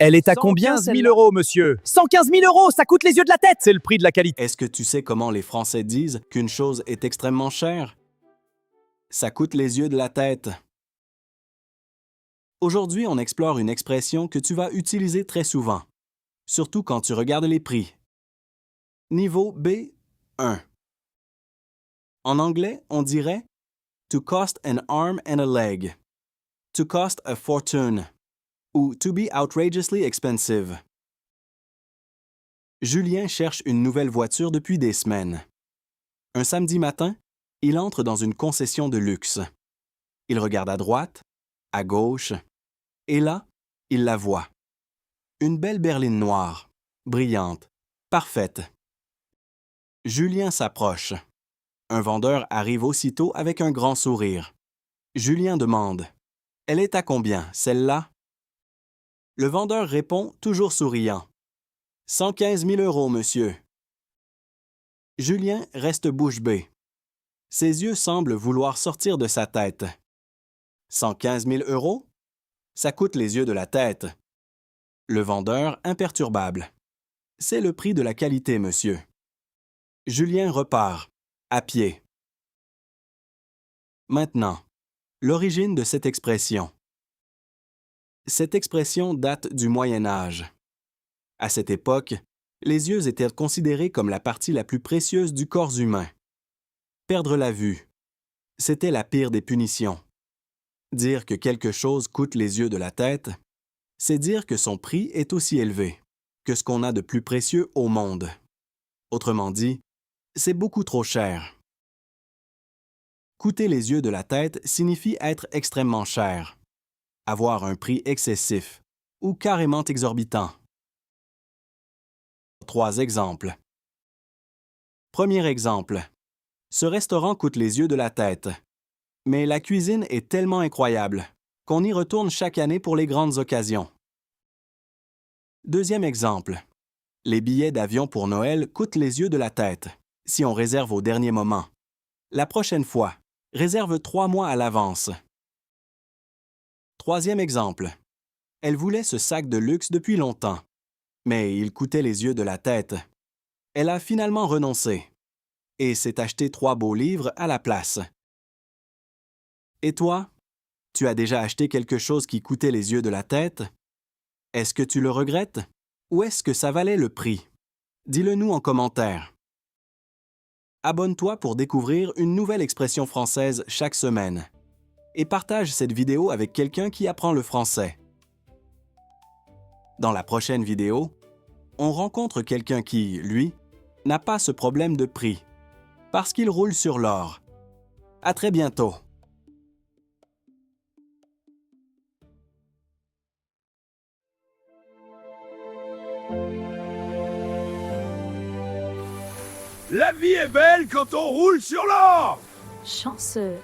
Elle est à combien, 115 000 celle-là euros, monsieur? 115 000 euros, ça coûte les yeux de la tête! C'est le prix de la qualité. Est-ce que tu sais comment les Français disent qu'une chose est extrêmement chère? Ça coûte les yeux de la tête. Aujourd'hui, on explore une expression que tu vas utiliser très souvent, surtout quand tu regardes les prix. Niveau B1. En anglais, on dirait to cost an arm and a leg, to cost a fortune, ou to be outrageously expensive. Julien cherche une nouvelle voiture depuis des semaines. Un samedi matin, il entre dans une concession de luxe. Il regarde à droite, à gauche, et là, il la voit. Une belle berline noire, brillante, parfaite. Julien s'approche. Un vendeur arrive aussitôt avec un grand sourire. Julien demande « Elle est à combien, celle-là » Le vendeur répond, toujours souriant. « 115 000 euros, monsieur. » Julien reste bouche bée. Ses yeux semblent vouloir sortir de sa tête. 115 000 euros? Ça coûte les yeux de la tête. Le vendeur, imperturbable. C'est le prix de la qualité, monsieur. Julien repart, à pied. Maintenant, l'origine de cette expression. Cette expression date du Moyen Âge. À cette époque, les yeux étaient considérés comme la partie la plus précieuse du corps humain. Perdre la vue, c'était la pire des punitions. Dire que quelque chose coûte les yeux de la tête, c'est dire que son prix est aussi élevé que ce qu'on a de plus précieux au monde. Autrement dit, c'est beaucoup trop cher. Coûter les yeux de la tête signifie être extrêmement cher, avoir un prix excessif ou carrément exorbitant. 3 exemples. Premier exemple. Ce restaurant coûte les yeux de la tête, mais la cuisine est tellement incroyable qu'on y retourne chaque année pour les grandes occasions. Deuxième exemple. Les billets d'avion pour Noël coûtent les yeux de la tête, si on réserve au dernier moment. La prochaine fois, réserve 3 mois à l'avance. Troisième exemple. Elle voulait ce sac de luxe depuis longtemps, mais il coûtait les yeux de la tête. Elle a finalement renoncé et s'est acheté 3 beaux livres à la place. Et toi, tu as déjà acheté quelque chose qui coûtait les yeux de la tête? Est-ce que tu le regrettes? Ou est-ce que ça valait le prix? Dis-le nous en commentaire. Abonne-toi pour découvrir une nouvelle expression française chaque semaine. Et partage cette vidéo avec quelqu'un qui apprend le français. Dans la prochaine vidéo, on rencontre quelqu'un qui, lui, n'a pas ce problème de prix, parce qu'il roule sur l'or. À très bientôt! La vie est belle quand on roule sur l'or! Chanceux.